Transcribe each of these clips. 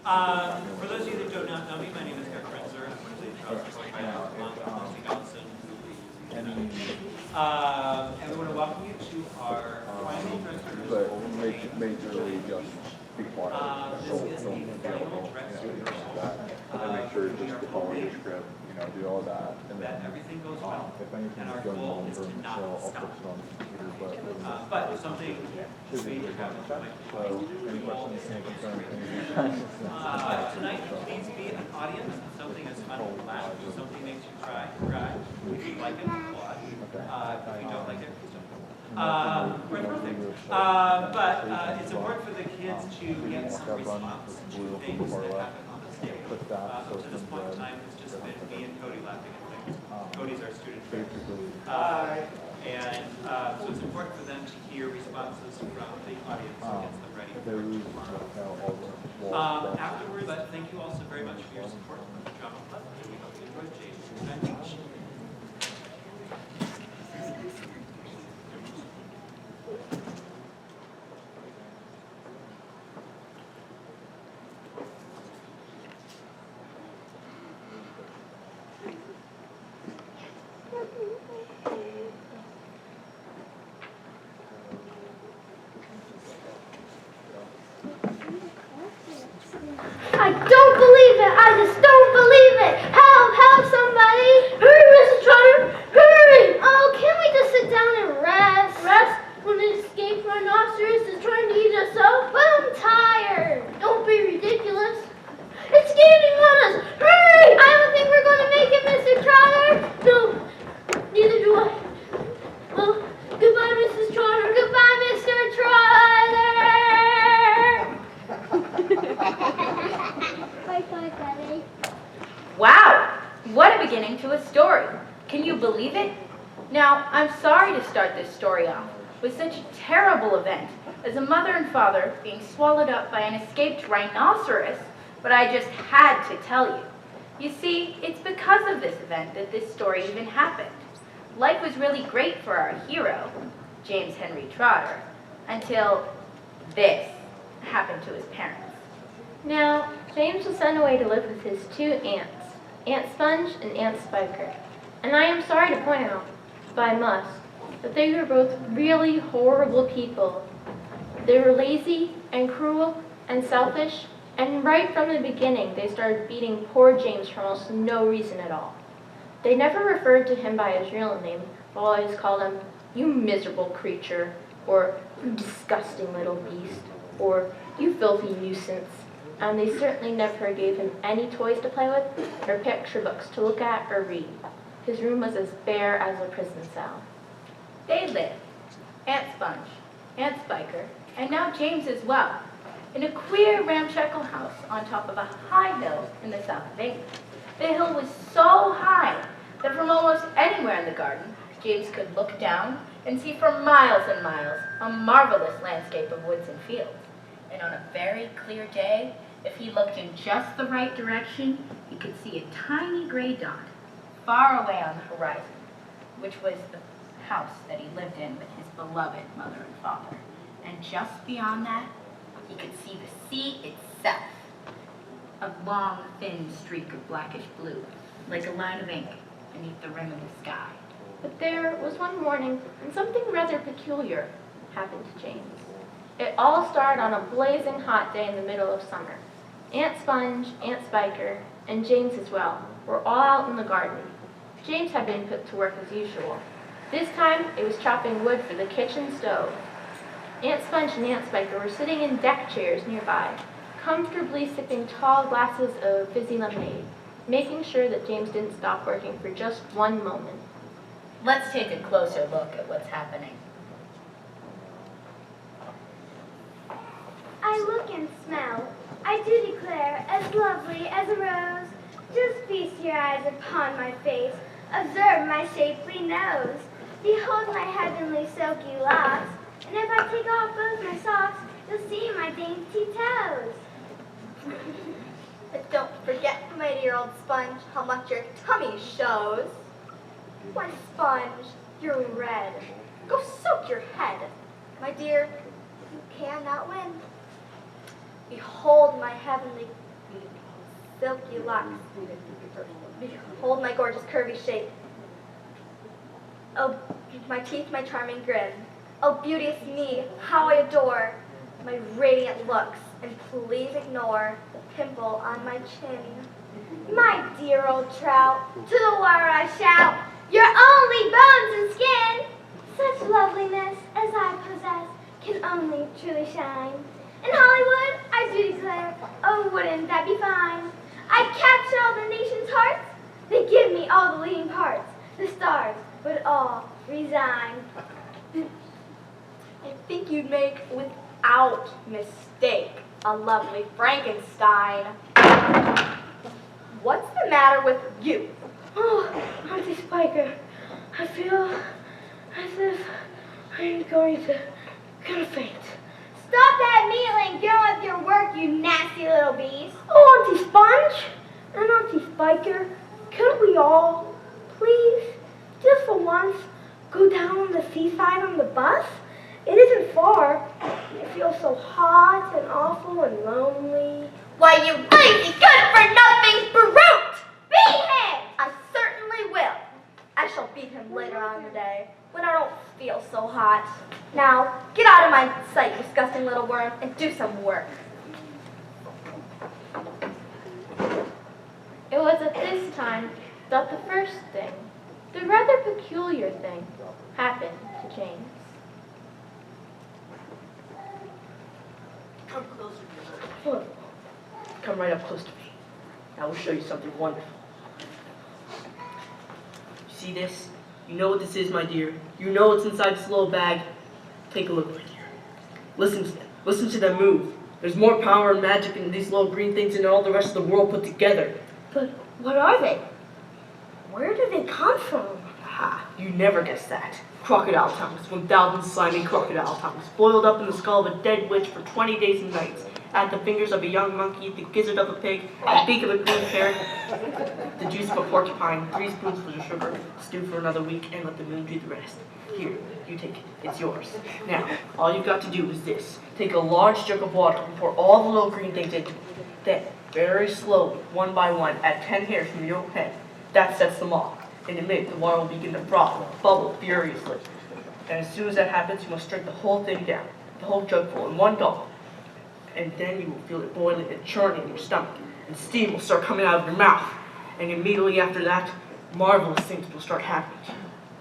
For those of you that do not know me, my name is Geyer. I'm Allison. And we want to welcome you to our final director's but majorly just be quiet. This is the final director's And make sure just to follow your script, do all that. And that then everything goes well. if anything's And our going goal on is during to the not show, I'll stop. fix it on the computer. But if something Should be we have so, any questions, any concerns, tonight, please be an audience. Something is fun to laugh. Something makes you cry. If you like it, applaud. If you don't like it, please don't. We're perfect. But it's important for the kids to get some response to things that happen on the stage. Up to this point in time, it's just been me and Cody laughing at things. Cody's our student. And so it's important for them to hear responses from the audience and gets them ready for tomorrow. Afterwards, thank you also very much for your support from the Drama Club. And we hope you enjoyed James' speech. I don't believe it! I just don't believe it! Help! Help somebody! Hurry, Mrs. Trotter! Hurry! Oh, can't we just sit down and rest? Rest? When an escaped rhinoceros is trying to eat us up? But I'm tired! Don't be ridiculous! It's gaining on us! Hurry! I don't think we're going to make it, Mr. Trotter! No, neither do I. Well, goodbye, Mrs. Trotter. Goodbye, Mr. Trotter! Bye-bye, Betty. Wow, what a beginning to a story. Can you believe it? Now, I'm sorry to start this story off with such a terrible event as a mother and father being swallowed up by an escaped rhinoceros, but I just had to tell you. You see, it's because of this event that this story even happened. Life was really great for our hero, James Henry Trotter, until this happened to his parents. Now, James was sent away to live with his two aunts, Aunt Sponge and Aunt Spiker. And I am sorry to point out, but I must, that they were both really horrible people. They were lazy and cruel and selfish, and right from the beginning they started beating poor James for almost no reason at all. They never referred to him by his real name, but always called him, "You miserable creature," or "You disgusting little beast," or "You filthy nuisance." And they certainly never gave him any toys to play with, or picture books to look at or read. His room was as bare as a prison cell. They lived, Aunt Sponge, Aunt Spiker, and now James as well, in a queer ramshackle house on top of a high hill in the south of England. The hill was so high that from almost anywhere in the garden, James could look down and see for miles and miles a marvelous landscape of woods and fields. And on a very clear day, if he looked in just the right direction, he could see a tiny gray dot far away on the horizon, which was the house that he lived in with his beloved mother and father. And just beyond that, he could see the sea itself, a long, thin streak of blackish blue, like a line of ink beneath the rim of the sky. But there was one morning, and something rather peculiar happened to James. It all started on a blazing hot day in the middle of summer. Aunt Sponge, Aunt Spiker, and James as well were all out in the garden. James had been put to work as usual. This time, it was chopping wood for the kitchen stove. Aunt Sponge and Aunt Spiker were sitting in deck chairs nearby, comfortably sipping tall glasses of fizzy lemonade, making sure that James didn't stop working for just one moment. Let's take a closer look at what's happening. I look and smell, I do declare, as lovely as a rose. Just feast your eyes upon my face, observe my shapely nose. Behold my heavenly silky locks, and if I take off both my socks, you'll see my dainty toes. But don't forget, my dear old Sponge, how much your tummy shows. Why, Sponge, you're red. Go soak your head. My dear, you cannot win. Behold my heavenly silky locks. Behold my gorgeous curvy shape. Oh, my teeth, my charming grin. Oh, beauteous me, how I adore my radiant looks, and please ignore the pimple on my chin. My dear old trout, to the water I shout, you're only bones and skin. Such loveliness as I possess can only truly shine. In Hollywood, I do declare, oh, wouldn't that be fine? I capture all the nation's hearts, they give me all the leading parts. The stars would all resign. I think you'd make, without mistake, a lovely Frankenstein. What's the matter with you? Oh, Auntie Spiker, I feel as if I'm going to faint. Stop that mealing, get on with your work, you nasty little beast. Oh, Auntie Sponge and Auntie Spiker, couldn't we all, please, just for once, go down on the seaside on the bus? It isn't far. It feels so hot and awful and lonely. Why, you lazy, good-for-nothing brute! Beat him! I certainly will. I shall beat him later on in the day, when I don't feel so hot. Now, get out of my sight, disgusting little worm, and do some work. It was at this time that the first thing, the rather peculiar thing, happened to James. Come closer to me. Come right up close to me. I will show you something wonderful. You see this? You know what this is, my dear. You know what's inside this little bag. Take a look, my dear. Listen to them. Listen to them move. There's more power and magic in these little green things than all the rest of the world put together. But what are they? Where do they come from? Ha! You never guessed that. Crocodile tongues, 1,000 slimy crocodile tongues, boiled up in the skull of a dead witch for 20 days and nights. Add the fingers of a young monkey, the gizzard of a pig, the beak of a green parrot, the juice of a porcupine, 3 spoonfuls of sugar, stew for another week, and let the moon do the rest. Here, you take it. It's yours. Now, all you've got to do is this. Take a large jug of water and pour all the little green things into it. Then, very slowly, one by one, add 10 hairs from your head. That sets them off. In a minute, the water will begin to froth and bubble furiously. And as soon as that happens, you must drink the whole thing down, the whole jugful in one gulp. And then you will feel it boiling and churning in your stomach, and steam will start coming out of your mouth. And immediately after that, marvelous things will start happening.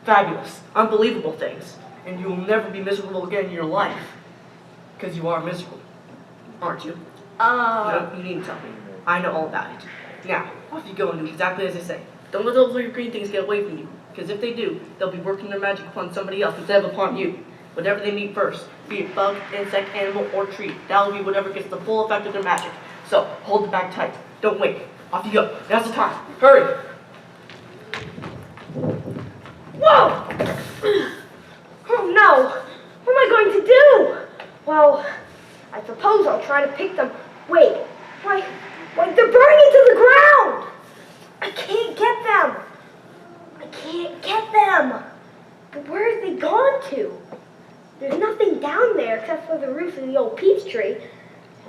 Fabulous, unbelievable things. And you will never be miserable again in your life. Because you are miserable, aren't you? You needn't tell me. I know all about it. Now, off you go and do exactly as I say. Don't let those little green things get away from you, because if they do, they'll be working their magic upon somebody else instead of upon you. Whatever they meet first, be it bug, insect, animal, or tree, that'll be whatever gets the full effect of their magic. So, hold the bag tight. Don't wait. Off you go. Now's the time. Hurry! Whoa! Oh no! What am I going to do? Well, I suppose I'll try to pick them. Wait, why, they're burning to the ground! I can't get them! I can't get them! But where have they gone to? There's nothing down there except for the roof of the old peach tree.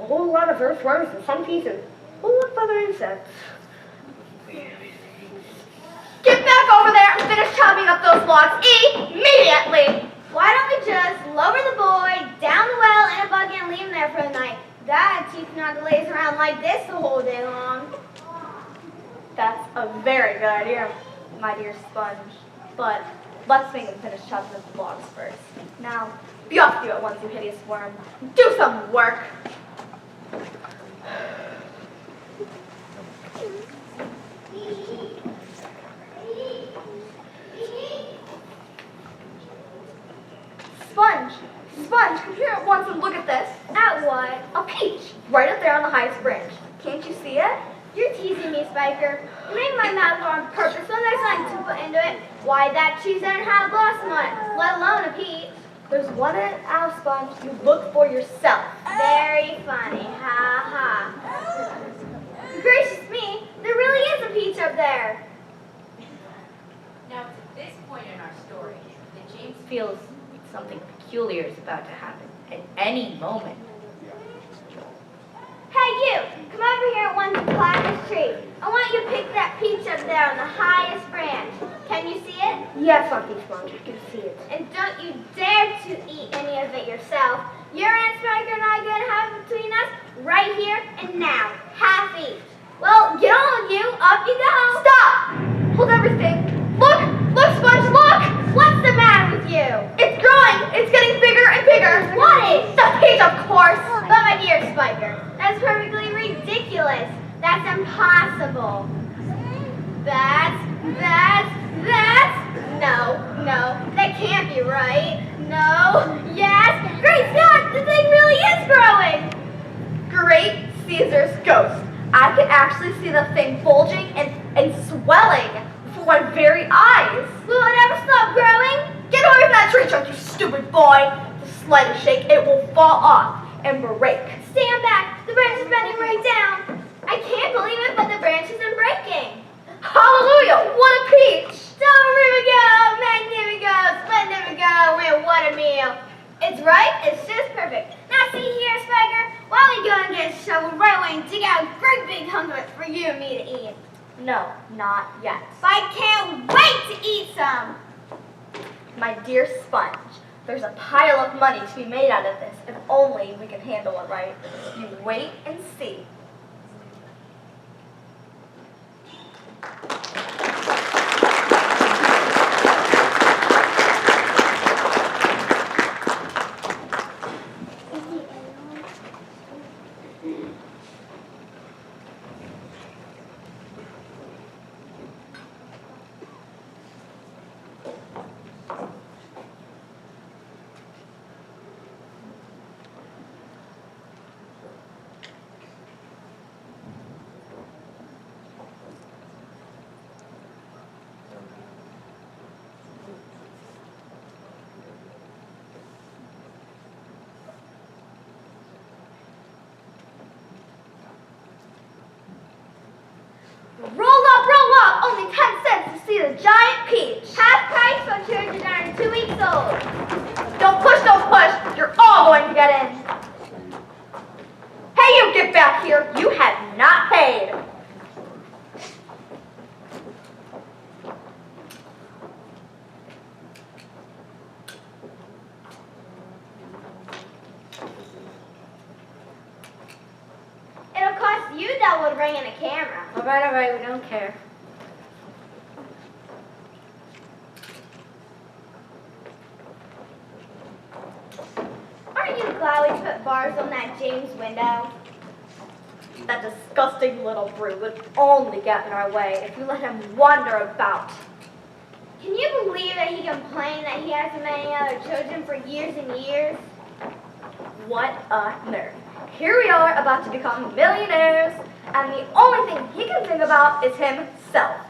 A whole lot of earthworms and centipedes and a whole lot of other insects. Get back over there and finish chopping up those logs immediately! Why don't we just lower the boy down the well in a buggy and leave him there for the night? Dad teach not to laze around like this the whole day long. That's a very good idea, my dear Sponge. But let's make him finish chopping up the logs first. Now, be off you at once, you hideous worm. Do some work! Sponge, come here at once and look at this. At what? A peach, right up there on the highest branch. Can't you see it? You're teasing me, Spiker. You make my mouth go on purpose when there's nothing to put into it. Why, that cheese doesn't have a blossom on it, let alone a peach. There's one in it, out, Sponge. You look for yourself. Very funny, ha ha. Gracious me, there really is a peach up there. Now, it's at this point in our story that James feels something peculiar is about to happen at any moment. Hey, you, come over here at once Yes, Auntie Sponge, you can see it. And don't you dare to eat any of it yourself. Your Aunt Spiker and I are going to have it between us right here and now. Half each. Well, get on with you. Up you go. Stop! Hold everything. Look! Look, Sponge, look! What's the matter with you? It's growing! It's getting bigger and bigger! What is? The page, of course! But my dear Spiker, that's perfectly ridiculous. That's impossible. No, that can't be right. No, yes. Great Scott, the thing really is growing. Great Caesar's ghost. I can actually see the thing bulging and swelling before my very eyes. Will it ever stop growing? Get away from that tree trunk, you stupid boy! The slightest shake, it will fall off and break. Stand back. The branch is bending right down. I can't believe it, but the branch isn't breaking. Hallelujah! What a peach! Magnifico, magnifico, splendifico, and what a meal. It's right, it's just perfect. Now see here, Spiker, while we go and get a shovel right away and dig out a great big hunk of it for you and me to eat. No, not yet. I can't wait to eat some. My dear Sponge, there's a pile of money to be made out of this if only we can handle it right. You wait and see. Roll up, only 10 cents to see the giant peach. Half price for children that are 2 weeks old. Don't push, you're all going to get in. Hey, you get back here, you have not paid. It'll cost you double to bring in a camera. All right, we don't care. Aren't you glad we put bars on that James window? That disgusting little brute would only get in our way if we let him wander about. Can you believe that he complained that he hasn't met any other children for years and years? What a nerve. Here we are about to become millionaires, and the only thing he can think about is himself.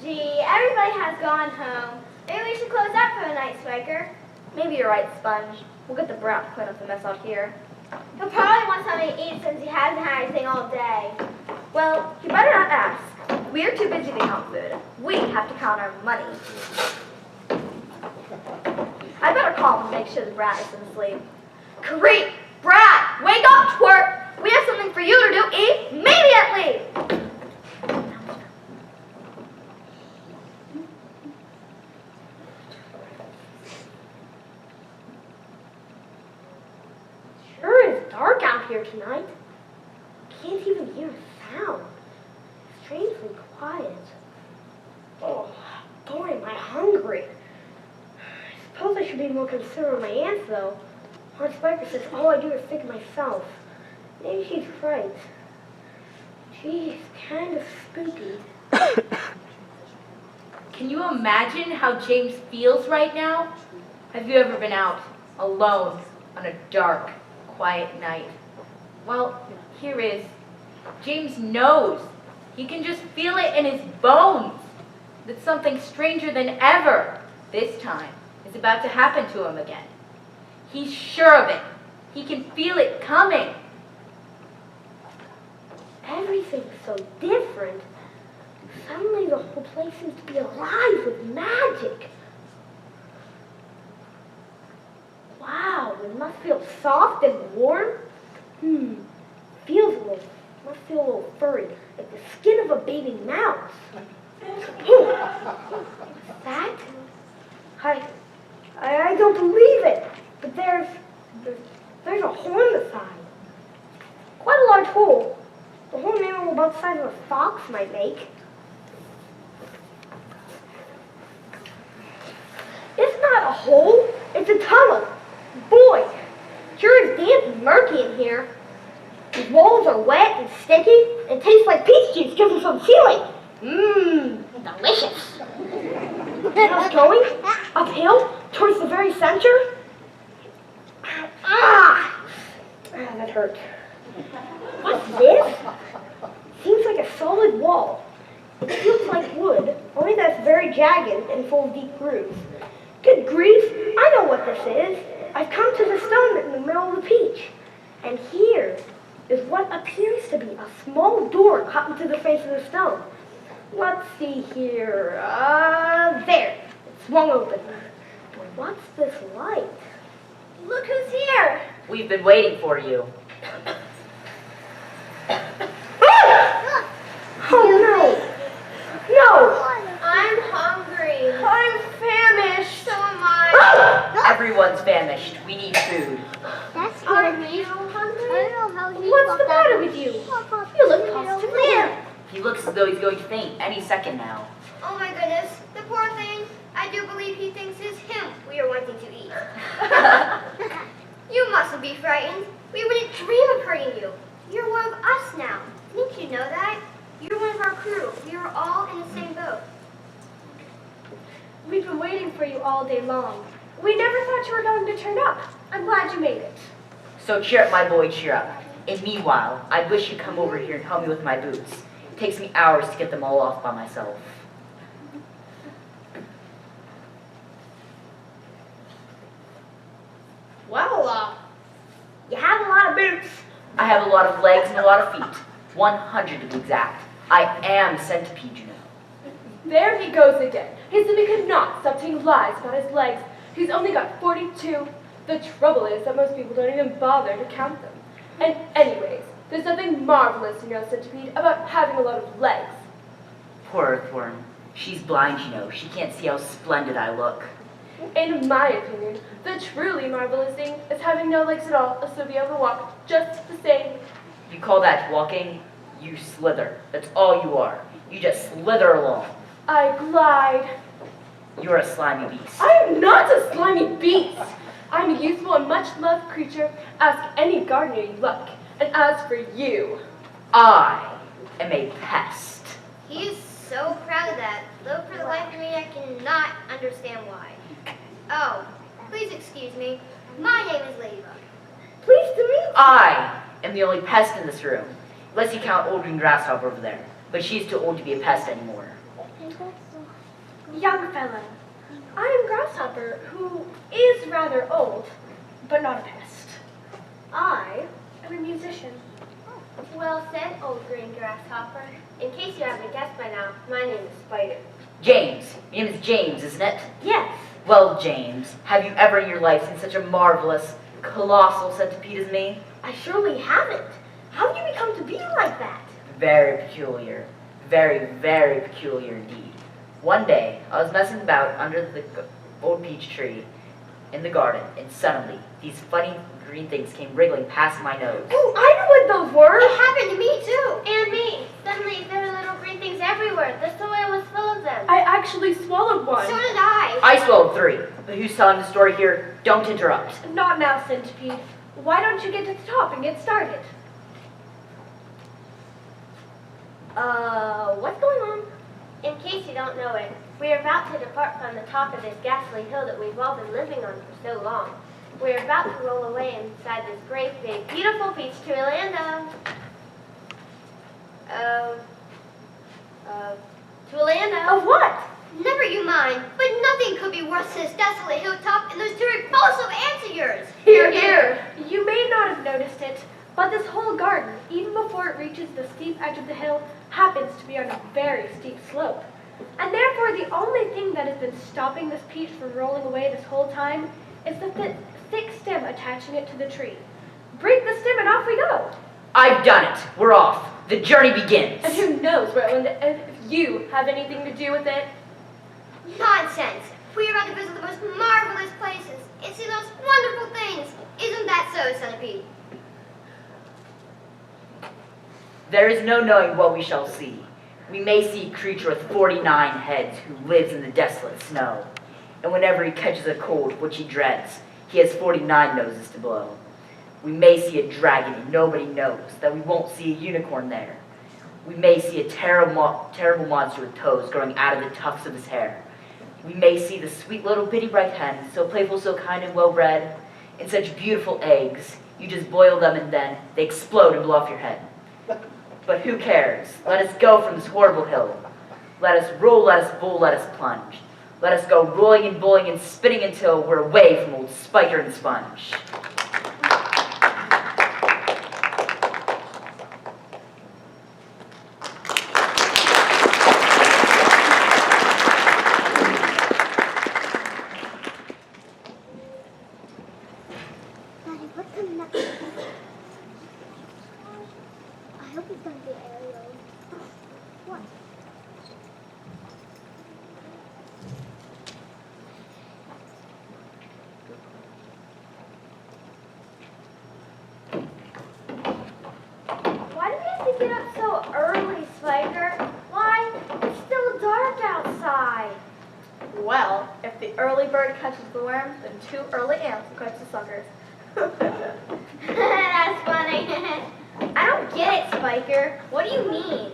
Gee, everybody has gone home. Maybe we should close up for the night, Spiker. Maybe you're right, Sponge. We'll get the brat to clean up the mess out here. He'll probably want something to eat since he hasn't had anything all day. Well, you better not ask. We're too busy to count food. We have to count our money. I better call him and make sure the brat isn't asleep. Great! Brat! Wake up, twerp! We have something for you to do immediately! Sure is dark out here tonight. Can't even hear a sound. Strangely quiet. Oh, boy, am I hungry. I suppose I should be more concerned with my aunt, though. Aunt Spiker says all I do is think of myself. Maybe she's right. Gee, it's kind of spooky. Can you imagine how James feels right now? Have you ever been out alone on a dark, quiet night? Well, here is. James knows. He can just feel it in his bones that something stranger than ever this time is about to happen to him again. He's sure of it. He can feel it coming. Everything's so different. Suddenly the whole place seems to be alive with magic. Wow, it must feel soft and warm. Must feel a little furry, like the skin of a baby mouse. That? I don't believe it. But there's a hole in the side. Quite a large hole. The whole animal about the size of a fox might make. It's not a hole. It's a tunnel. Boy, sure is damp and murky in here. The walls are wet and sticky and taste like peach juice dripping from the ceiling. Mmm, delicious. How's going? Uphill? Towards the very center? That hurt. What's this? Seems like a solid wall. It feels like wood, only that's very jagged and full of deep grooves. Good grief, I know what this is. I've come to the stone in the middle of the peach. And here is what appears to be a small door cut into the face of the stone. Let's see here. There. It swung open. But what's this light? Look who's here. We've been waiting for you. Oh no. No. I'm hungry. I'm famished. So am I. Everyone's famished. We need food. That's Are you hungry? I don't know how he What's the matter with you? You look positively ill. He looks as though he's going to faint any second now. Oh my goodness, the poor thing. I do believe he thinks it's him we are wanting to eat. You mustn't be frightened. We wouldn't dream of hurting you. You're one of us now. Didn't you know that? You're one of our crew. We are all in the same boat. We've been waiting for you all day long. We never thought you were going to turn up. I'm glad you made it. So cheer up, my boy, cheer up. And meanwhile, I wish you'd come over here and help me with my boots. It takes me hours to get them all off by myself. Well, you have a lot of boots. I have a lot of legs and a lot of feet. 100 to be exact. I am Centipede, you know. There he goes again. His enemy could not stop telling lies about his legs. He's only got 42. The trouble is that most people don't even bother to count them. And anyways, there's nothing marvelous, you know, Centipede, about having a lot of legs. Poor Earthworm. She's blind, you know. She can't see how splendid I look. In my opinion, the truly marvelous thing is having no legs at all, so be able to walk just the same. You call that walking? You slither. That's all you are. You just slither along. I glide. You're a slimy beast. I am not a slimy beast. I'm a useful and much-loved creature. Ask any gardener you like. And as for you, I am a pest. He is so proud of that, though for the life of me I cannot understand why. Oh, please excuse me. My name is Ladybug. Pleased to meet you. I am the only pest in this room. Unless you count old green Grasshopper over there. But she's too old to be a pest anymore. Young fellow, I am Grasshopper, who is rather old, but not a pest. I am a musician. Well said, old green grasshopper. In case you haven't guessed by now, my name is Spider. James. Your name is James, isn't it? Yes. Well, James, have you ever in your life seen such a marvelous, colossal centipede as me? I surely haven't. How did you become to be like that? Very peculiar. Very, very peculiar indeed. One day, I was messing about under the old peach tree in the garden, and suddenly, these funny green things came wriggling past my nose. Oh, I know what those were. It happened to me too. And me. Suddenly there were little green things everywhere. The soil was full of them. I actually swallowed one. So did I. I swallowed 3. But who's telling the story here? Don't interrupt. Not now, Centipede. Why don't you get to the top and get started? What's going on? In case you don't know it, we are about to depart from the top of this ghastly hill that we've all been living on for so long. We are about to roll away inside this great, big, beautiful beach to Orlando. To Orlando. Of what? Never you mind, but nothing could be worse than this desolate hilltop and those 2 repulsive ants of yours. Here, here. You may not have noticed it, but this whole garden, even before it reaches the steep edge of the hill, happens to be on a very steep slope. And therefore, the only thing that has been stopping this peach from rolling away this whole time is the thick stem attaching it to the tree. Break the stem and off we go. I've done it. We're off. The journey begins. And who knows where it will end if you have anything to do with it? Nonsense! We are about to visit the most marvelous places and see those wonderful things. Isn't that so, Centipede? There is no knowing what we shall see. We may see a creature with 49 heads who lives in the desolate snow. And whenever he catches a cold, which he dreads, he has 49 noses to blow. We may see a dragon and nobody knows that we won't see a unicorn there. We may see a terrible monster with toes growing out of the tufts of his hair. We may see the sweet little bitty bright hen, so playful, so kind and well-bred, and such beautiful eggs. You just boil them and then they explode and blow off your head. But who cares? Let us go from this horrible hill. Let us roll, let us bowl, let us plunge. Let us go rolling and bowling and spinning until we're away from old Spiker and Sponge. Daddy, what's coming next? I hope it's going to be Ariel. What? Why do we have to get up so early, Spiker? Why? It's still dark outside. Well, if the early bird catches the worm, then 2 early ants will catch the suckers. That's funny. I don't get it, Spiker. What do you mean?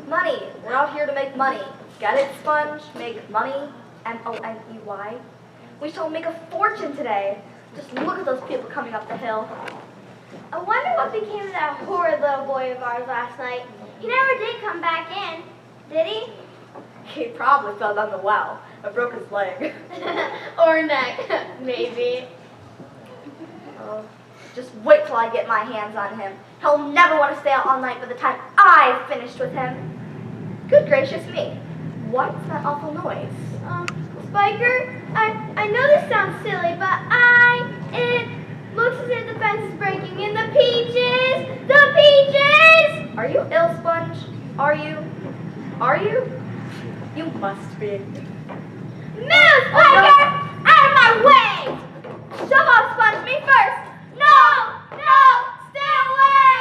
Money. We're out here to make money. Get it, Sponge? Make money. M-O-N-E-Y. We shall make a fortune today. Just look at those people coming up the hill. I wonder what became of that horrid little boy of ours last night. He never did come back in, did he? He probably fell down the well and broke his leg. Or neck, maybe. Just wait till I get my hands on him. He'll never want to stay out all night by the time I've finished with him. Good gracious me. What's that awful noise? Spiker, I know this sounds silly, but it looks as if the fence is breaking in the peaches! The peaches! Are you ill, Sponge? Are you? Are you? You must be. Move, Spiker! Out of my way! Shove off, Sponge, me first! No! No! Stay away!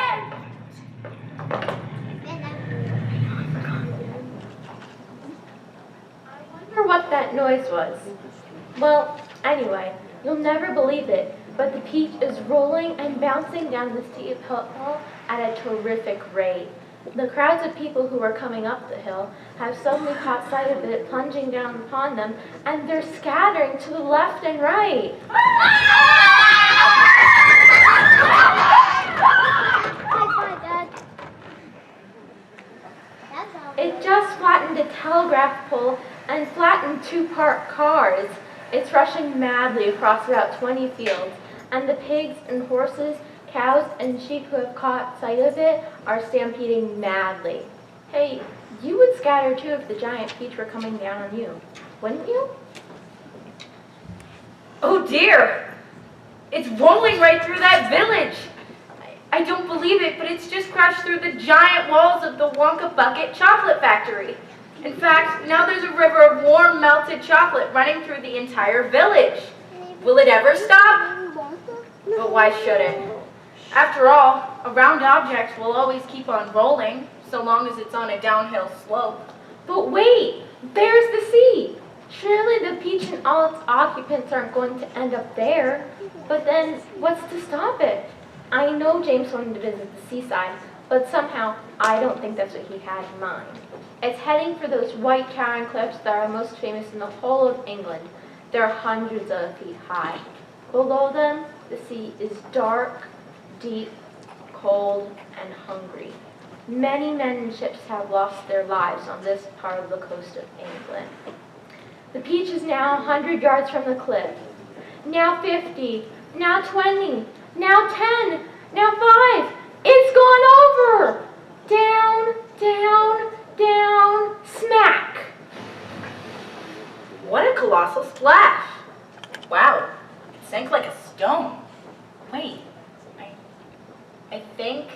I wonder what that noise was. Well, anyway, you'll never believe it, but the peach is rolling and bouncing down the steep hill at a terrific rate. The crowds of people who are coming up the hill have suddenly caught sight of it plunging down upon them, and they're scattering to the left and right. It just flattened a telegraph pole and flattened 2 parked cars. It's rushing madly across about 20 fields, and the pigs and horses, cows, and sheep who have caught sight of it are stampeding madly. Hey, you would scatter too if the giant peach were coming down on you, wouldn't you? Oh dear! It's rolling right through that village! I don't believe it, but it's just crashed through the giant walls of the Wonka Bucket chocolate factory. In fact, now there's a river of warm melted chocolate running through the entire village. Will it ever stop? But why should it? After all, a round object will always keep on rolling, so long as it's on a downhill slope. But wait, there's the sea. Surely the peach and all its occupants aren't going to end up there. But then, what's to stop it? I know James wanted to visit the seaside, but somehow I don't think that's what he had in mind. It's heading for those white towering cliffs that are most famous in the whole of England. They're hundreds of feet high. Below them, the sea is dark, deep, cold, and hungry. Many men and ships have lost their lives on this part of the coast of England. The peach is now 100 yards from the cliff. Now 50, now 20, now 10, now 5. It's gone over! Down, down, down, smack! What a colossal splash! Wow, it sank like a stone. Wait, I think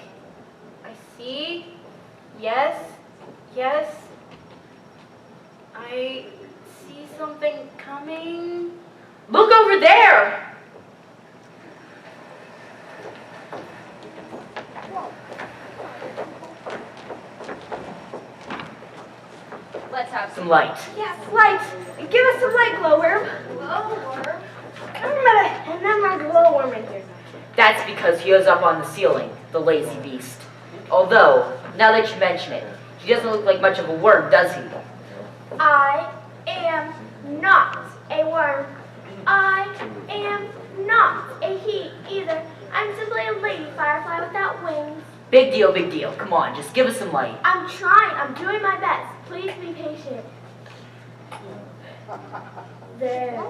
I see. Yes, yes, I see something coming. Look over there! Let's have some light. Yes, light. Give us some light, Glow-worm. Glow-worm? And then my Glow-worm in here. That's because he was up on the ceiling, the lazy beast. Although, now that you mention it, he doesn't look like much of a worm, does he? I am not a worm. I am not a he either. I'm simply a lady firefly without wings. Big deal, big deal. Come on, just give us some light. I'm trying. I'm doing my best. Please be patient. There.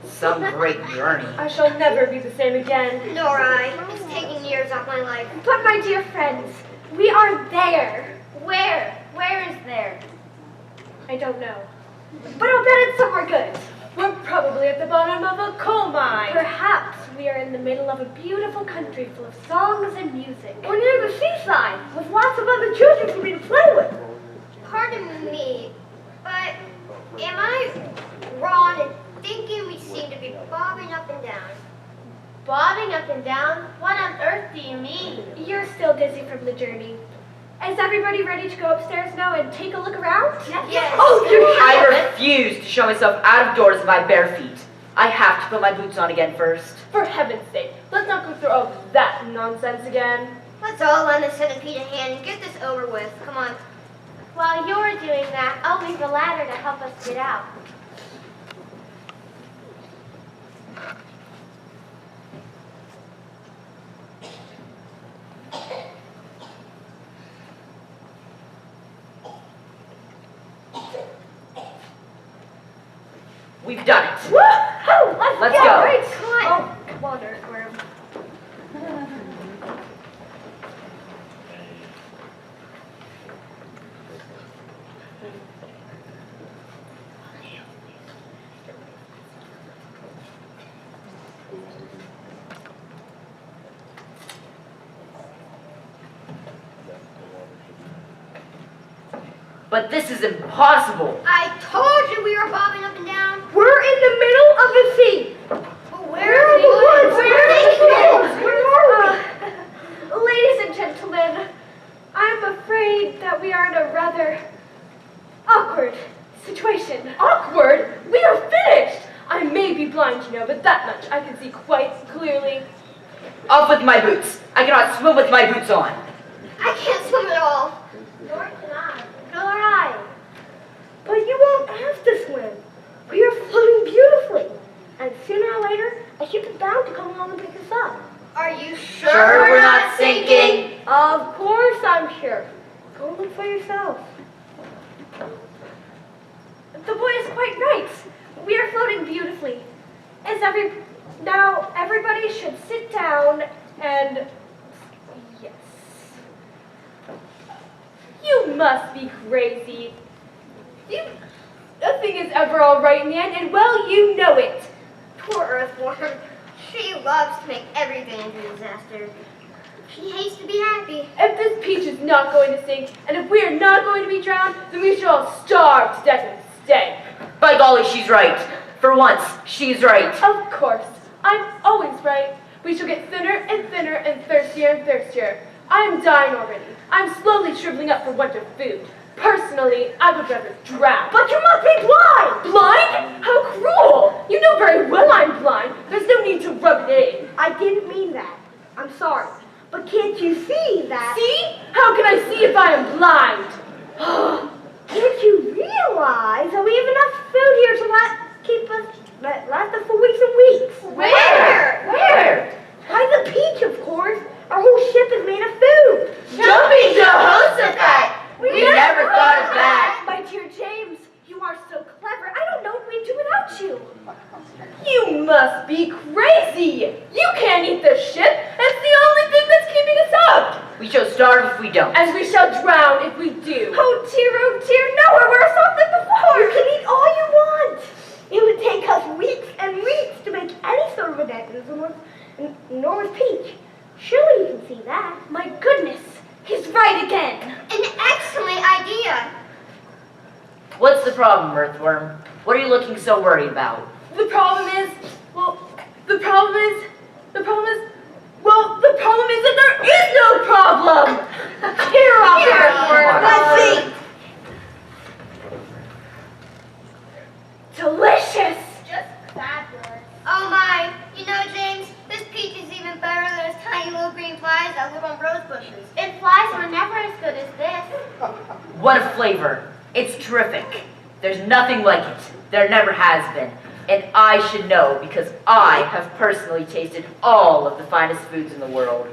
Some great journey. I shall never be the same again. Nor I. It's taken years off my life. But my dear friends, we are there. Where? Where is there? I don't know. But I'll bet it's somewhere good. We're probably at the bottom of a coal mine. Perhaps we are in the middle of a beautiful country full of songs and music. Or near the seaside with lots of other children for me to play with. Pardon me, but am I wrong in thinking we seem to be bobbing up and down? Bobbing up and down? What on earth do you mean? You're still dizzy from the journey. Is everybody ready to go upstairs now and take a look around? Yes. Oh, I refuse to show myself out of doors in my bare feet. I have to put my boots on again first. For heaven's sake, let's not go through all that nonsense again. Let's all lend a centipede a hand and get this over with. Come on. While you're doing that, I'll leave a ladder to help us get out. We've done it. Woo-hoo! Let's go. Great. Come on. Oh, come on, Earthworm. But this is impossible. I told you we were bobbing up and down. We're in the middle of the sea. But where are the woods? Where are we? Ladies and gentlemen, I'm afraid that we are in a rather awkward situation. Awkward? We are finished! I may be blind, you know, but that much I can see quite clearly. Off with my boots. I cannot swim with my boots on. I can't swim at all. Nor can I. Nor I. But you won't have to swim. We are floating beautifully. And sooner or later, a ship is bound to come along and pick us up. Are you sure, Sure we're not sinking? Of course I'm sure. Go look for yourself. The boy is quite right. We are floating beautifully. Now everybody should sit down and... Yes. You must be crazy. Nothing is ever all right in the end, and well, you know it. Poor Earthworm. She loves to make everything into a disaster. She hates to be happy. If this peach is not going to sink, and if we are not going to be drowned, then we shall all starve to death instead. By golly, she's right. For once, she's right. Of course. I'm always right. We shall get thinner and thinner and thirstier and thirstier. I am dying already. I'm slowly shriveling up for want of food. Personally, I would rather drown. But you must be blind! Blind? How cruel! You know very well I'm blind. There's no need to rub it in. I didn't mean that. I'm sorry. But can't you see that? See? How can I see if I am blind? Can't you realize that we have enough food here to last us for weeks and weeks? Where? By the peach, of course. Our whole ship is made of food. Jumping Jehoshaphat! We never thought of that. My dear James, you are so clever. I don't know what we'd do without you. You must be crazy. You can't eat the ship. That's the only thing that's keeping us up. We shall starve if we don't. And we shall drown if we do. Oh dear, no, we're worse off than before. You can eat all you want. It would take us weeks and weeks to make any sort of a mechanism with an enormous peach. Surely you can see that. My goodness, he's right again. An excellent idea. What's the problem, Earthworm? What are you looking so worried about? The problem is that there is no problem. Here, Earthworm. Let's see. Delicious. Just fabulous. Oh my, you know, James, this peach is even better than those tiny little green flies that live on rose bushes. And flies were never as good as this. What a flavor. It's terrific. There's nothing like it. There never has been. And I should know because I have personally tasted all of the finest foods in the world.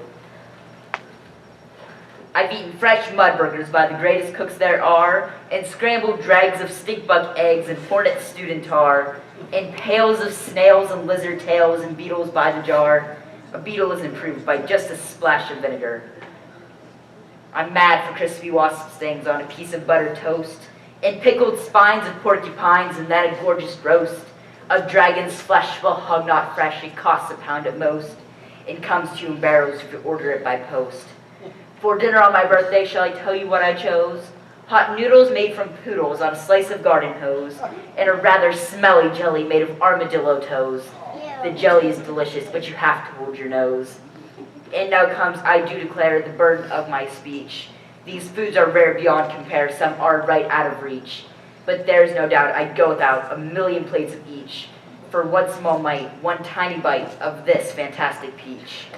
I've eaten fresh mud burgers by the greatest cooks there are, and scrambled dregs of stink bug eggs and hornet stewed in tar, and pails of snails and lizard tails and beetles by the jar. A beetle is improved by just a splash of vinegar. I'm mad for crispy wasp stings on a piece of buttered toast, and pickled spines of porcupines, and then a gorgeous roast of dragon's flesh. Well, hog not fresh, it costs £1 at most, and comes to you in barrels if you order it by post. For dinner on my birthday, shall I tell you what I chose? Hot noodles made from poodles on a slice of garden hose, and a rather smelly jelly made of armadillo toes. The jelly is delicious, but you have to hold your nose. And now comes, I do declare, the burden of my speech. These foods are rare beyond compare, some are right out of reach. But there's no doubt I'd go without a million plates of each for one small mite, one tiny bite of this fantastic peach.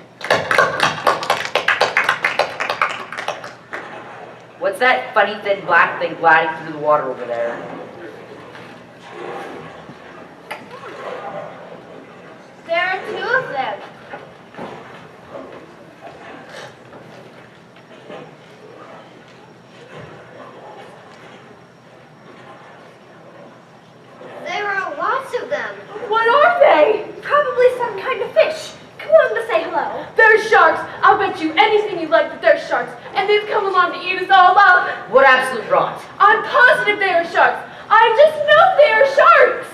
What's that funny thin black thing gliding through the water over there? There are 2 of them. There are lots of them. What are they? Probably some kind of fish. Come on to say hello. They're sharks. I'll bet you anything you like that they're sharks. And they've come along to eat us all up. What absolute rot. I'm positive they are sharks. I just know they are sharks.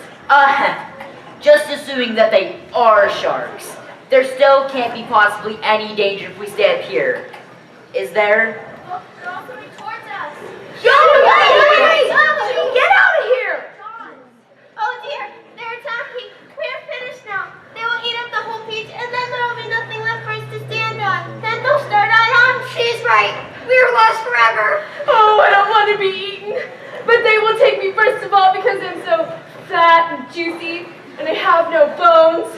Just assuming that they are sharks. There still can't be possibly any danger if we stay up here. Is there? They're all coming towards us. Get out of here! Oh dear, they're attacking. We're finished now. They will eat up the whole peach, and then there will be nothing left for us to stand on. Then they'll start on. She's right. We're lost forever. Oh, I don't want to be eaten. But they will take me first of all because I'm so fat and juicy, and I have no bones.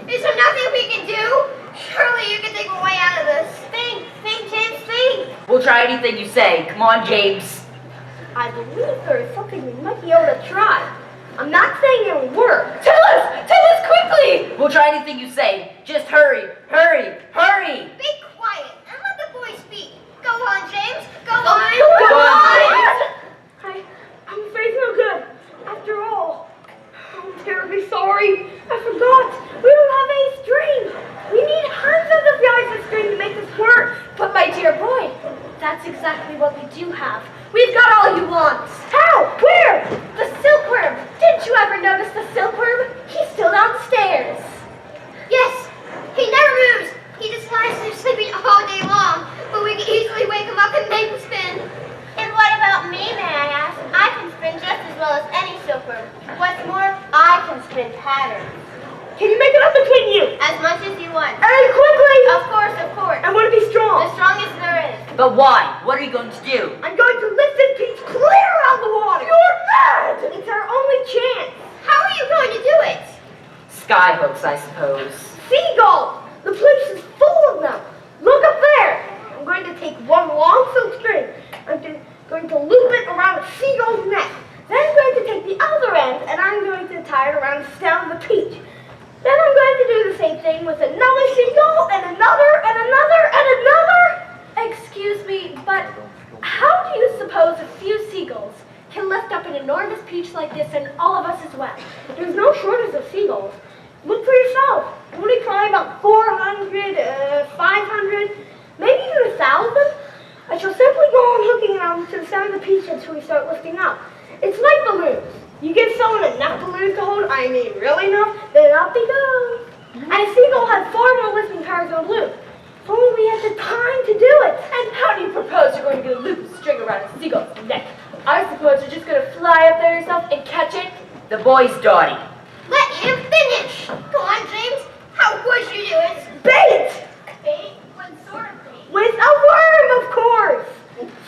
Is there nothing we can do? Surely you can take a way out of this. Think, James, think. We'll try anything you say. Come on, James. I believe there is something we might be able to try. I'm not saying it'll work. Tell us quickly. We'll try anything you say. Just hurry, hurry, hurry. Be quiet and let the boy speak. Go on, James. Go on. Go on. I'm afraid it's no good. After all, I'm terribly sorry. I forgot. We don't have any string. We need hundreds of yards of string to make this work. But my dear boy, that's exactly what we do have. We've got all you want. How? Where? The silkworm. Didn't you ever notice the silkworm? He's still downstairs. Yes, he never moves. He just lies there sleeping all day long. But we can easily wake him up and make him spin. And what about me, may I ask? I can spin just as well as any silkworm. What's more, I can spin patterns. Can you make it up between you? As much as you want. And quickly! Of course. I want to be strong. The strongest there is. But why? What are you going to do? I'm going to lift this peach clear out of the water. You're mad! It's our only chance. How are you going to do it? Skyhooks, I suppose. Seagulls! The place is full of them. Look up there. I'm going to take one long silk string. I'm going to loop it around a seagull's neck. Then I'm going to take the other end and I'm going to tie it around the stem of the peach. Then I'm going to do the same thing with another seagull and another and another and another. Excuse me, but how do you suppose a few seagulls can lift up an enormous peach like this and all of us as well? There's no shortage of seagulls. Look for yourself. Only probably about 400, 500, maybe even 1,000. I shall simply go on hooking them to the stem of the peach until we start lifting up. It's like balloons. You give someone enough balloons to hold, really enough, then up they go. And a seagull has far more lifting power than a balloon. If only we had the time to do it. And how do you propose you're going to get a loop of string around a seagull's neck? I suppose you're just going to fly up there The boy's dotty. Let him finish. Come on, James. How would you do it? Bait! Bait? What sort of bait? With a worm, of course!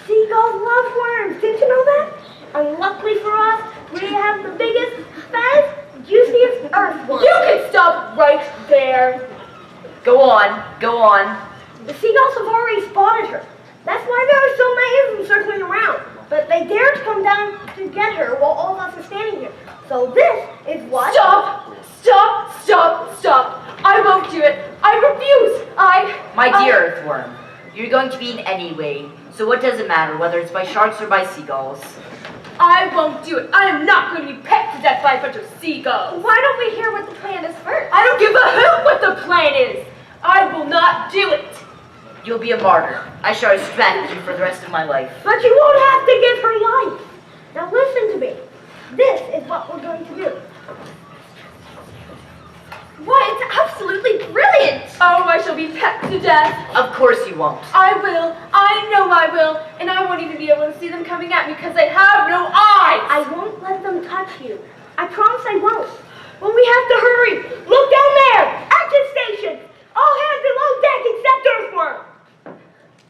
Seagulls love worms, didn't you know that? And luckily for us, we have the biggest, fattest, juiciest earthworm. You can stop right there. Go on, go on. The seagulls have already spotted her. That's why there are so many of them circling around. But they dare to come down to get her while all of us are standing here. So this is what... Stop! Stop! Stop! Stop! I won't do it. I refuse. My dear Earthworm, you're going to be eaten anyway, so what does it matter whether it's by sharks or by seagulls? I won't do it. I am not going to be pecked to death by a bunch of seagulls. Why don't we hear what the plan is first? I don't give a hoot what the plan is. I will not do it. You'll be a martyr. I shall respect you for the rest of my life. But you won't have to give her life. Now listen to me. This is what we're going to do. Why, it's absolutely brilliant. Oh, I shall be pecked to death. Of course you won't. I will. I know I will. And I won't even be able to see them coming at me because they have no eyes. I won't let them touch you. I promise I won't. But we have to hurry. Look down there. Action station. All hands below deck except Earthworm.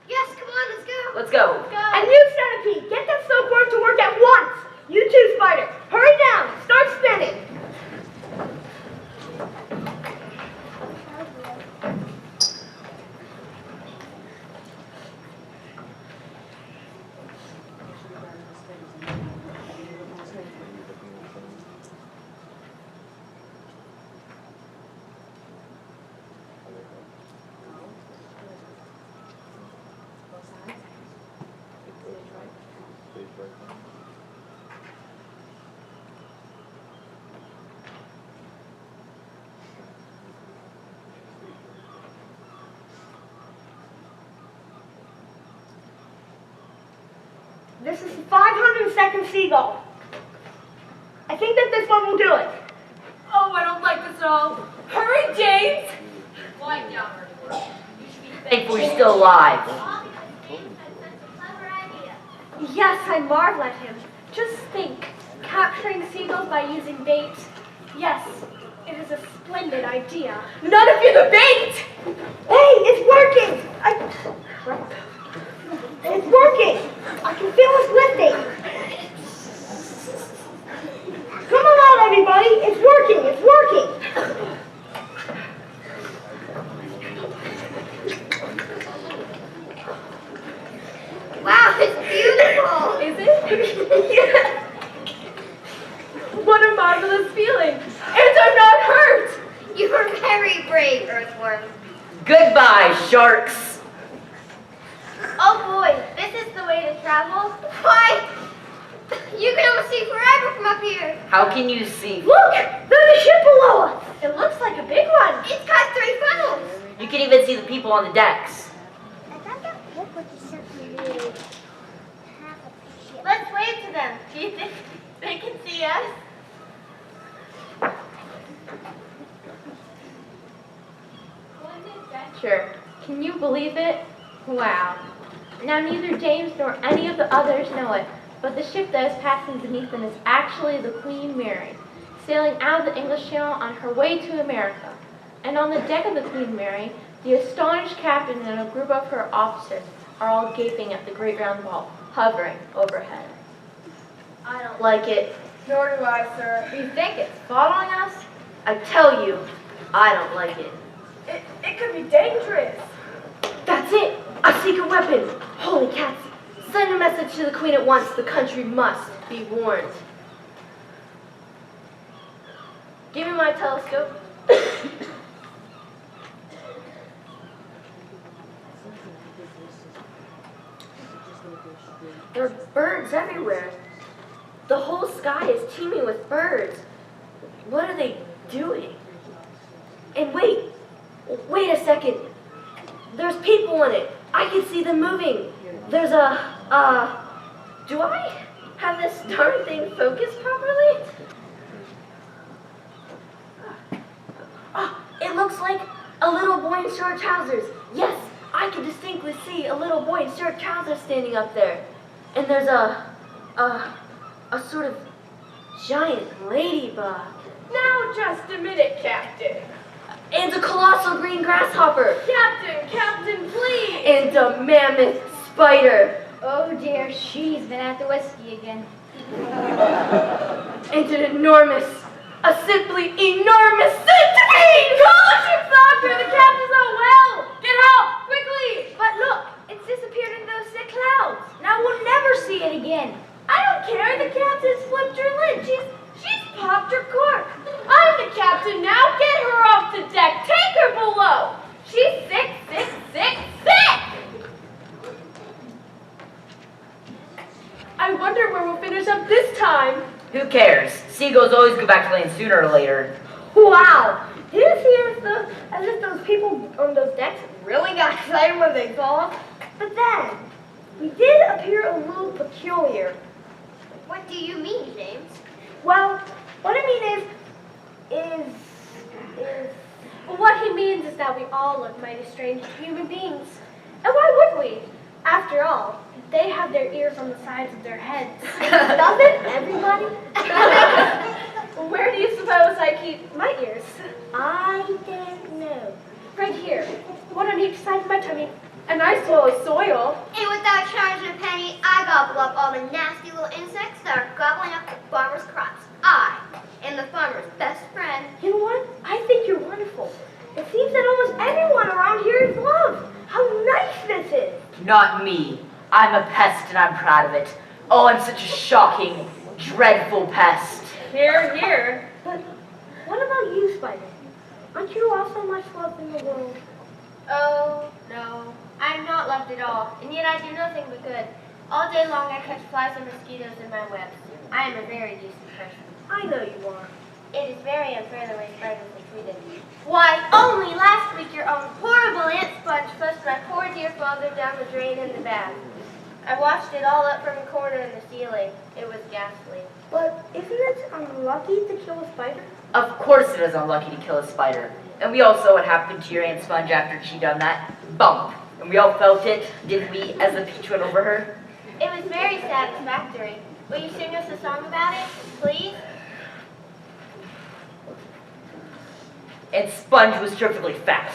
Yes, come on, let's go. Let's go. And you, Centipede, get that silkworm to work at once. You too, Spider. Hurry down. Start spinning. This is the 502nd seagull. I think that this one will do it. Oh, I don't like this at all. Hurry, James. Lie down, Earthworm. You should be Thankful you're still alive. All because James had such a clever idea. Yes, I marvel at him. Just think, capturing seagulls by using bait. Yes, it is a splendid idea. None of you the bait. Hey, it's working! It's working! I can feel us lifting! Come on, everybody! It's working! It's working! Wow, it's beautiful. Is it? Yeah. What a marvelous feeling. And I'm not hurt. You were very brave, Earthworm. Goodbye, sharks. Oh boy, this is the way to travel. Why? You can almost see forever from up here. How can you see? Look! There's a ship below us! It looks like a big one. It's got 3 funnels. You can even see the people on the decks. Let's wave to them. Do you think they can see us? What an adventure. Can you believe it? Wow. Now neither James nor any of the others know it, but the ship that is passing beneath them is actually the Queen Mary, sailing out of the English Channel on her way to America. And on the deck of the Queen Mary, the astonished captain and a group of her officers are all gaping at the great round ball, hovering overhead. I don't like it. Nor do I, sir. You think it's following us? I tell you, I don't like it. It could be dangerous. That's it! A secret weapon! Holy cats! Send a message to the Queen at once. The country must be warned. Give me my telescope. There are birds everywhere. The whole sky is teeming with birds. What are they doing? And wait a second. There's people in it. I can see them moving. There's do I have this darn thing focused properly? It looks like a little boy in short trousers. Yes, I can distinctly see a little boy in short trousers standing up there. And there's a sort of giant ladybug. Now just a minute, Captain. And a colossal green grasshopper. Captain, please. And a mammoth spider. Oh dear, she's been at the whiskey again. And an enormous, a simply enormous centipede! Call the ship's doctor! The captain's not well! Get help, quickly! But look, it's disappeared in those thick clouds. Now we'll never see it again. I don't care. The captain's flipped her lid. She's popped her cork. I'm the captain now. Get her off the deck. Take her below. She's sick. I wonder where we'll finish up this time. Who cares? Seagulls always go back to land sooner or later. Wow! Did you see as if those people on those decks really got excited when they saw us? But then, we did appear a little peculiar. What do you mean, James? Well, what I mean is... What he means is that we all look mighty strange to human beings. And why wouldn't we? After all, they have their ears on the sides of their heads. Doesn't everybody? Where do you suppose I keep my ears? I don't know. Right here. One on each side of my tummy. A nice bowl of soil. And without charging a penny, I gobble up all the nasty little insects that are gobbling up the farmer's crops. I am the farmer's best friend. You know what? I think you're wonderful. It seems that almost everyone around here is loved. How nice this is. Not me. I'm a pest and I'm proud of it. Oh, I'm such a shocking, dreadful pest. Here. But what about you, Spider? Aren't you also much loved in the world? Oh, no. I'm not loved at all, and yet I do nothing but good. All day long I catch flies and mosquitoes in my webs. I am a very decent person. I know you are. It is very unfair the way spiders are treated. Why, only last week your own horrible Aunt Sponge flushed my poor dear father down the drain in the bath. I washed it all up from a corner in the ceiling. It was ghastly. But isn't it unlucky to kill a spider? Of course it is unlucky to kill a spider. And we all saw what happened to your Aunt Sponge after she done that. Bump. And we all felt it, didn't we, as the peach went over her? It was very satisfactory. Will you sing us a song about it, please? And Sponge was terrifically fat,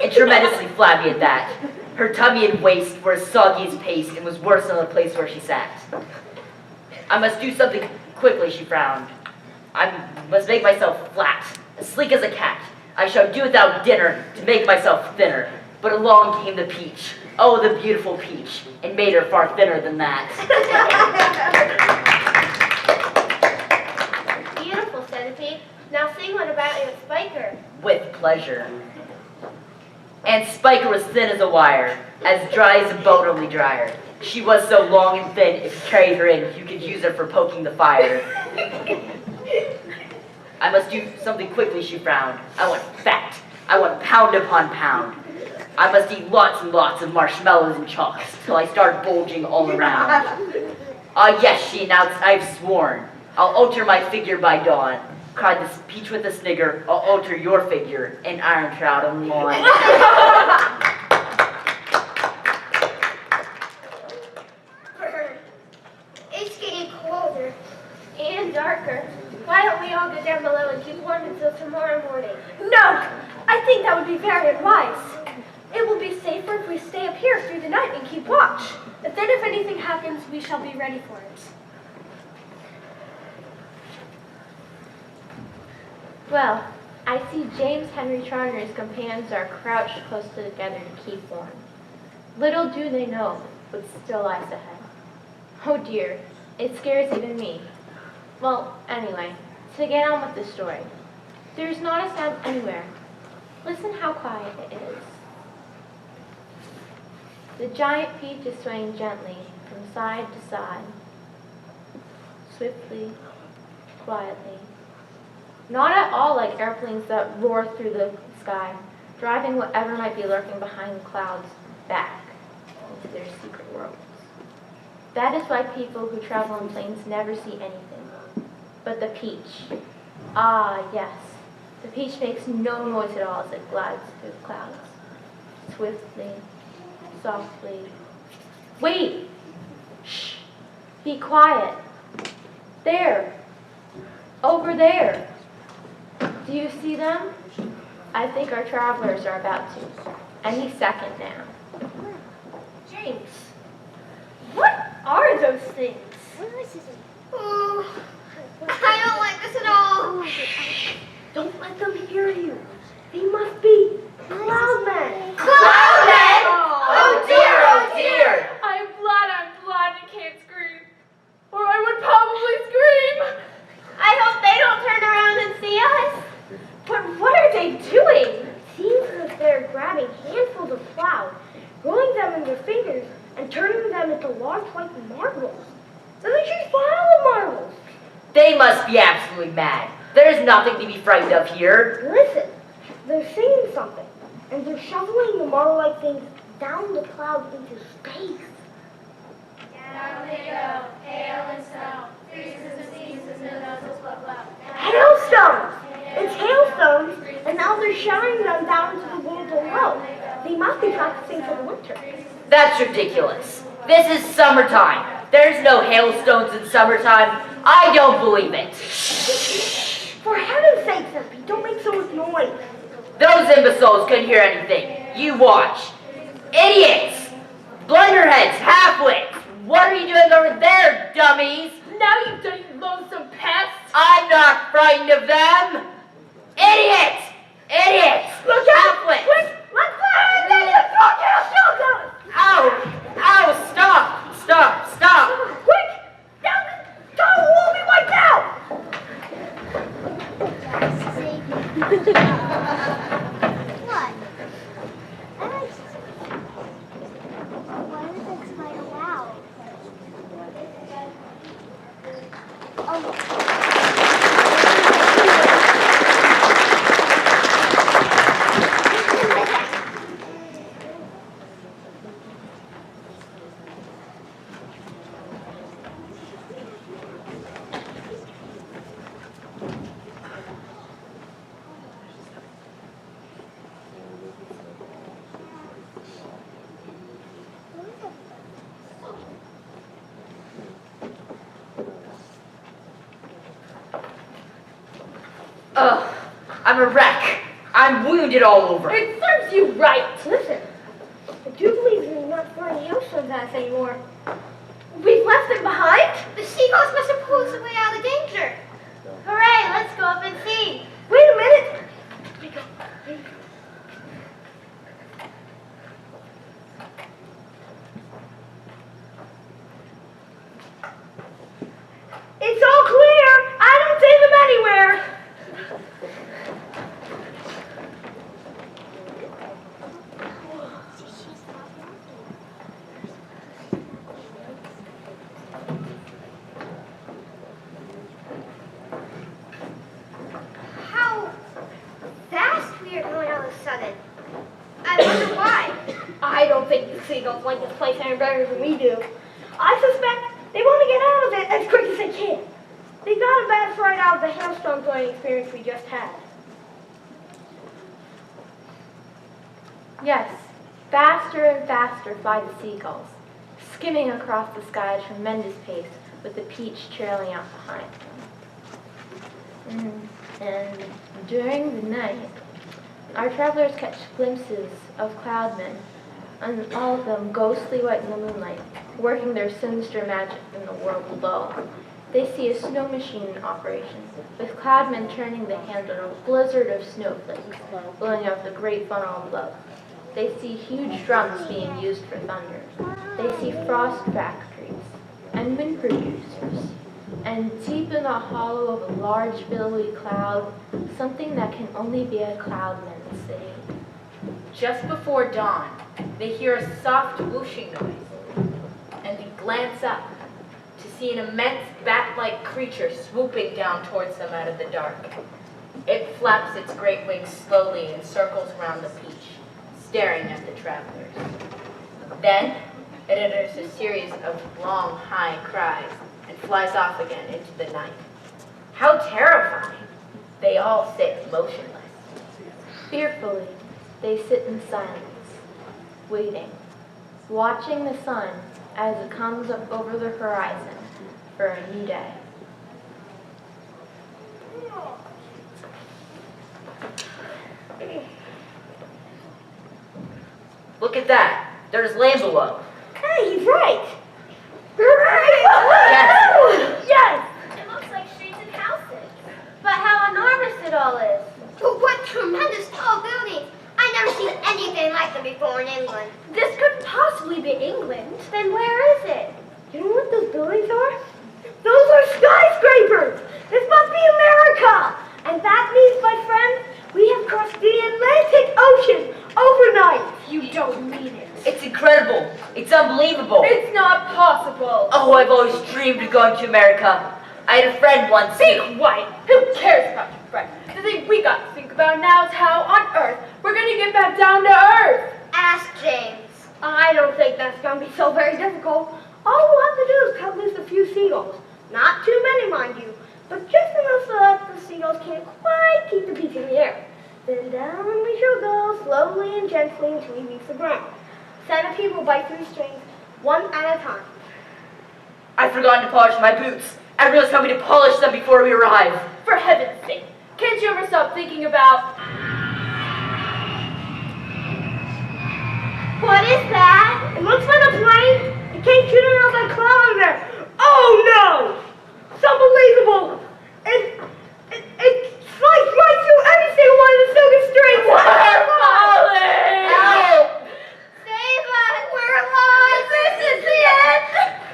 and tremendously flabby at that. Her tummy and waist were as soggy as paste and was worse than the place where she sat. I must do something quickly, she frowned. I must make myself flat, as sleek as a cat. I shall do without dinner to make myself thinner. But along came the peach, oh, the beautiful peach, and made her far thinner than that. Beautiful, Centipede. Now sing one about Aunt Spiker. With pleasure. And Spiker was thin as a wire, as dry as a boat, only drier. She was so long and thin, if you carried her in, you could use her for poking the fire. I must do something quickly, she frowned. I want fat. I want pound upon pound. I must eat lots and lots of marshmallows and chocolates till I start bulging all around. Ah, yes, she announced, I've sworn. I'll alter my figure by dawn. Cried this peach with a snigger, I'll alter your figure, an iron trout on lawn. It's getting colder. And darker. Why don't we all go down below and keep warm until tomorrow morning? No! I think that would be very unwise. It will be safer if we stay up here through the night and keep watch. But then if anything happens, we shall be ready for it. Well, I see James Henry Trotter and his companions are crouched close together to keep warm. Little do they know what still lies ahead. Oh dear, it scares even me. Well, anyway, to get on with the story. There's not a sound anywhere. Listen how quiet it is. The giant peach is swaying gently from side to side, swiftly, quietly. Not at all like airplanes that roar through the sky, driving whatever might be lurking behind the clouds back into their secret worlds. That is why people who travel in planes never see anything. But the peach, ah yes, the peach makes no noise at all as it glides through the clouds, swiftly, softly. Wait! Shh! Be quiet! There! Over there. Do you see them? I think our travelers are about to. Any second now. James, what are those things? Oh, I don't like this at all. Don't let them hear you. They must be Cloudmen. Cloudmen? Oh dear, oh dear! I'm glad you can't scream. Or I would probably scream. I hope they don't turn around and see us. But what are they doing? It seems as if they're grabbing handfuls of cloud, rolling them in their fingers, and turning them into large white marbles. Then they shoot pile of marbles. They must be absolutely mad. There's nothing to be frightened of here. Listen, they're singing something, and they're shoveling the marble-like things down the cloud into space. Down they go, hail and snow, freezes and sneezes and nozzles blow blow. Hailstones! It's hailstones, and now they're showering them down into the world below. They must be practicing for the winter. That's ridiculous. This is summertime. There's no hailstones in summertime. I don't believe it. For heaven's sake, Centipede, don't make so much noise. Those imbeciles couldn't hear anything. You watch. Idiots! Blunderheads, halfwits! What are you doing over there, dummies? Now you dirty lonesome pests! I'm not frightened of them! Idiots! Idiots! Look out! Halfwits! Quick! Let's fire! Look out! Shoot them! Ow! Ow! Stop! Stop! Stop! Quick! Down! Tower will be wiped out! What? Why was that spider loud? Ugh, I'm a wreck. I'm wounded all over. It serves you right. Listen, I do believe you're not throwing hailstones at us anymore. We've left them behind? The seagulls must have pulled us away out of danger. Hooray, let's go up and see. Wait a minute. It's all clear. I don't see them anywhere. How fast we are going all of a sudden. I wonder why. I don't think the seagulls like this place any better than we do. I suspect they want to get out of it as quick as they can. They got a bad fright out of the hailstone throwing experience we just had. Yes, faster and faster fly the seagulls, skimming across the sky at a tremendous pace with the peach trailing out behind them. And during the night, our travelers catch glimpses of cloudmen, and all of them ghostly white in the moonlight, working their sinister magic in the world below. They see a snow machine in operation, with cloudmen turning the handle on a blizzard of snowflakes, blowing out the great funnel above. They see huge drums being used for thunder. They see frost factories and wind producers. And deep in the hollow of a large billowy cloud, something that can only be a cloudman's city. Just before dawn, they hear a soft whooshing noise, and they glance up to see an immense bat-like creature swooping down towards them out of the dark. It flaps its great wings slowly and circles around the peach, staring at the travelers. Then it utters a series of long, high cries and flies off again into the night. How terrifying! They all sit motionless. Fearfully, they sit in silence, waiting, watching the sun as it comes up over the horizon for a new day. Look at that. There's land below. Hey, he's right. Yes. Yes. It looks like streets and houses. But how enormous it all is. But what tremendous tall buildings. I've never seen anything like them before in England. This couldn't possibly be England. Then where is it? You know what those buildings are? Those are skyscrapers. This must be America. And that means, my friend, we have crossed the Atlantic Ocean overnight. You don't mean it. It's incredible. It's unbelievable. It's not possible. Oh, I've always dreamed of going to America. I had a friend once. Be quiet. Who cares about your friend? The thing we got to think about now is how on earth we're going to get back down to earth. Ask James. I don't think that's going to be so very difficult. All we'll have to do is cut loose a few seagulls. Not too many, mind you, but just enough so that the seagulls can't quite keep the beak in the air. Then down we shall go, slowly and gently until we reach the ground. Centipede will bite through the strings, one at a time. I've forgotten to polish my boots. I realized how we to polish them before we arrive. For heaven's sake, can't you ever stop thinking about... What is that? It looks like a plane. It came shooting out that cloud over there. Oh no! It's unbelievable! It sliced right through every single one of the silken strings. We're falling! Help! Save us! We're lost! This is the end!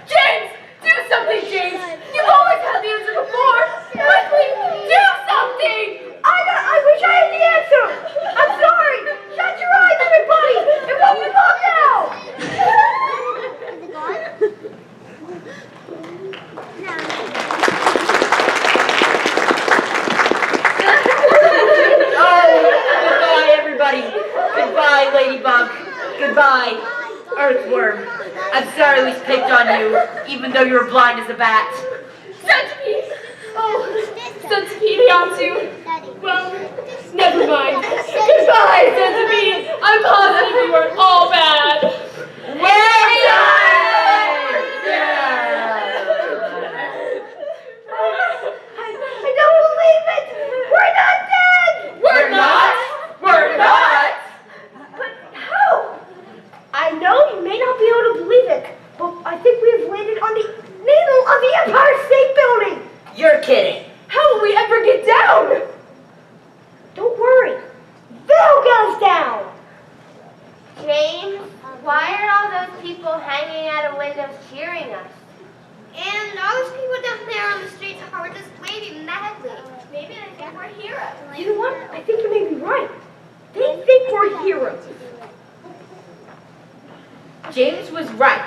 James! Do something, James! You've always had the answer before! Quickly, do something! I wish I had the answer. I'm sorry. Shut your eyes, everybody. It won't be long now. Is it gone? No. Oh, goodbye, everybody. Goodbye, Ladybug. Goodbye, Earthworm. I'm sorry we picked on you, even though you were blind as a bat. Centipede! Oh, Centipede-Adazia. Well, never mind. Goodbye, Centipede. I'm positive you weren't all bad. Well done! I don't believe it. We're not dead. We're not. We're not. But how? I know you may not be able to believe it, but I think we have landed on the needle of the Empire State Building. You're kidding. How will we ever get down? Don't worry. They'll get us down. James, why are all those people hanging out of windows cheering us? And all those people down there on the streets are just waving madly. Maybe they think we're heroes. You know what? I think you may be right. They think we're heroes. James was right.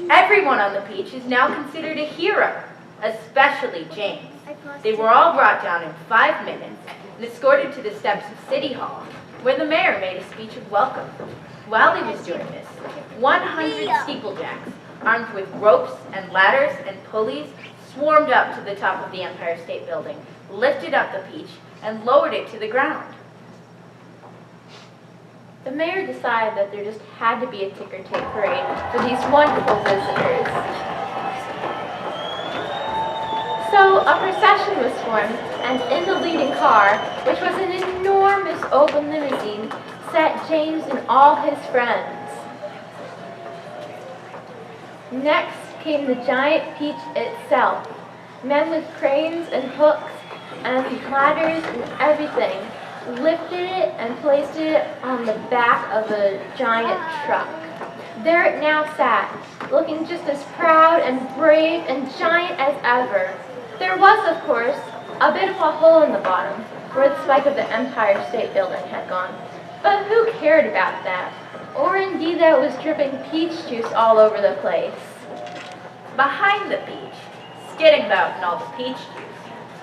Everyone on the beach is now considered a hero, especially James. They were all brought down in 5 minutes and escorted to the steps of City Hall, where the mayor made a speech of welcome. While he was doing this, 100 steeplejacks, armed with ropes and ladders and pulleys, swarmed up to the top of the Empire State Building, lifted up the peach, and lowered it to the ground. The mayor decided that there just had to be a ticker tape parade for these wonderful visitors. So a procession was formed, and in the leading car, which was an enormous open limousine, sat James and all his friends. Next came the giant peach itself. Men with cranes and hooks and ladders and everything lifted it and placed it on the back of a giant truck. There it now sat, looking just as proud and brave and giant as ever. There was, of course, a bit of a hole in the bottom where the spike of the Empire State Building had gone. But who cared about that? Or indeed that it was dripping peach juice all over the place. Behind the peach, skidding about in all the peach juice,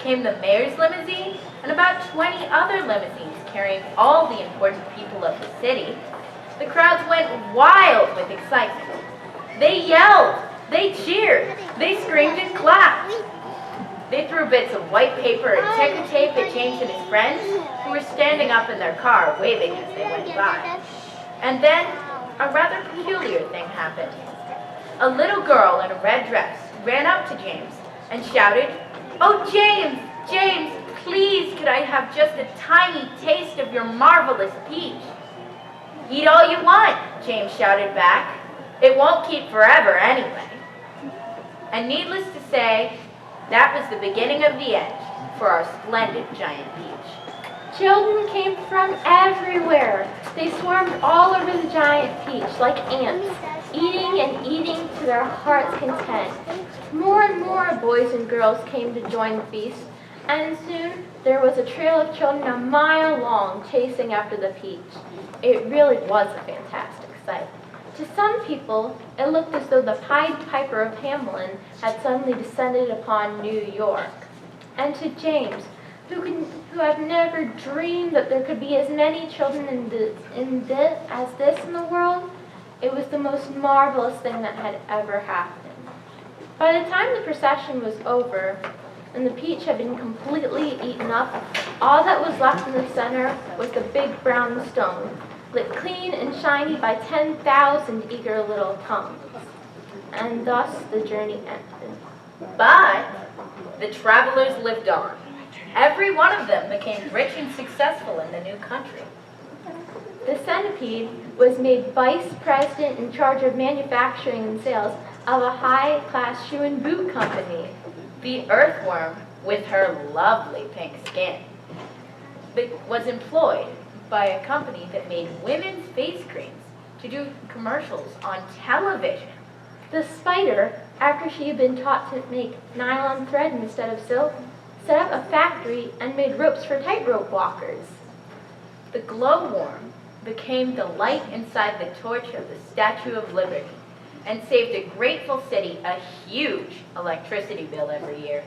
came the mayor's limousine and about 20 other limousines carrying all the important people of the city. The crowds went wild with excitement. They yelled, they cheered, they screamed and clapped. They threw bits of white paper and ticker tape at James and his friends, who were standing up in their car waving as they went by. And then a rather peculiar thing happened. A little girl in a red dress ran up to James and shouted, "Oh, James, James, Please, could I have just a tiny taste of your marvelous peach? Eat all you want, James shouted back. It won't keep forever anyway. And needless to say, that was the beginning of the end for our splendid giant peach. Children came from everywhere. They swarmed all over the giant peach like ants, eating and eating to their heart's content. More and more boys and girls came to join the feast, and soon there was a trail of children a mile long chasing after the peach. It really was a fantastic sight. To some people, it looked as though the Pied Piper of Hamelin had suddenly descended upon New York. And to James, who had never dreamed that there could be as many children as this in the world, it was the most marvelous thing that had ever happened. By the time the procession was over, and the peach had been completely eaten up, all that was left in the center was the big brown stone, lit clean and shiny by 10,000 eager little tongues. And thus the journey ended. But the travelers lived on. Every one of them became rich and successful in the new country. The Centipede was made vice president in charge of manufacturing and sales of a high-class shoe and boot company. The Earthworm, with her lovely pink skin, was employed by a company that made women's face creams to do commercials on television. The Spider, after she had been taught to make nylon thread instead of silk, set up a factory and made ropes for tightrope walkers. The Glow-worm became the light inside the torch of the Statue of Liberty and saved a grateful city a huge electricity bill every year.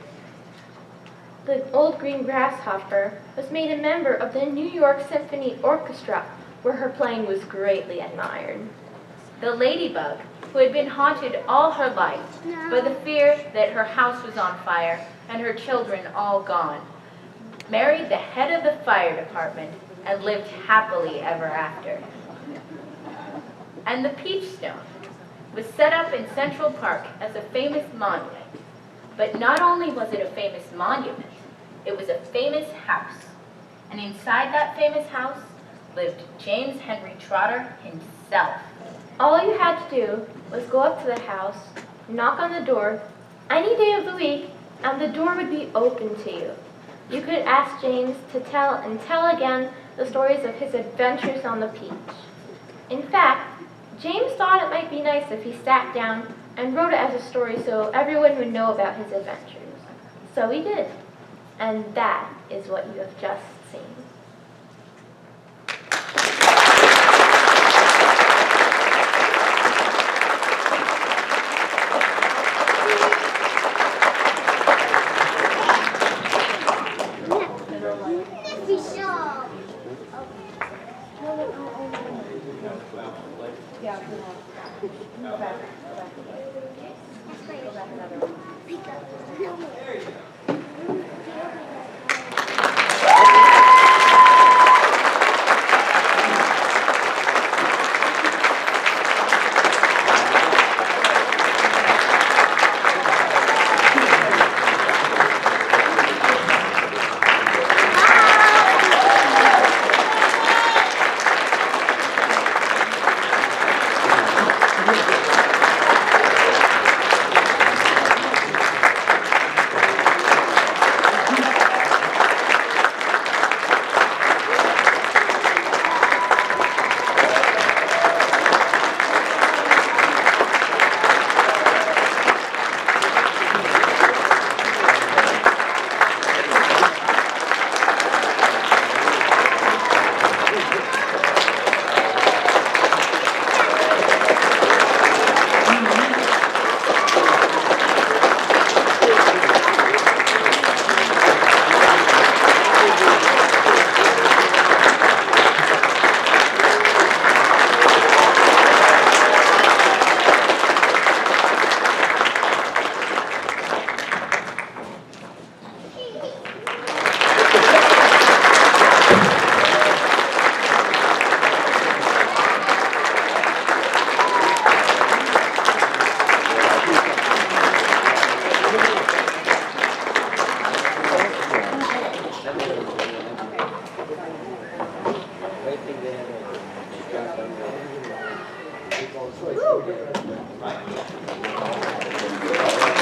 The old green grasshopper was made a member of the New York Symphony Orchestra, where her playing was greatly admired. The ladybug, who had been haunted all her life by the fear that her house was on fire and her children all gone, married the head of the fire department and lived happily ever after. And the peach stone was set up in Central Park as a famous monument. But not only was it a famous monument, it was a famous house. And inside that famous house lived James Henry Trotter himself. All you had to do was go up to the house, knock on the door, any day of the week, and the door would be open to you. You could ask James to tell and tell again the stories of his adventures on the peach. In fact, James thought it might be nice if he sat down and wrote it as a story so everyone would know about his adventures. So he did. And that is what you have just seen.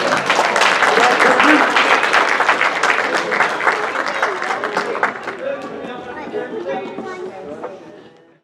Right.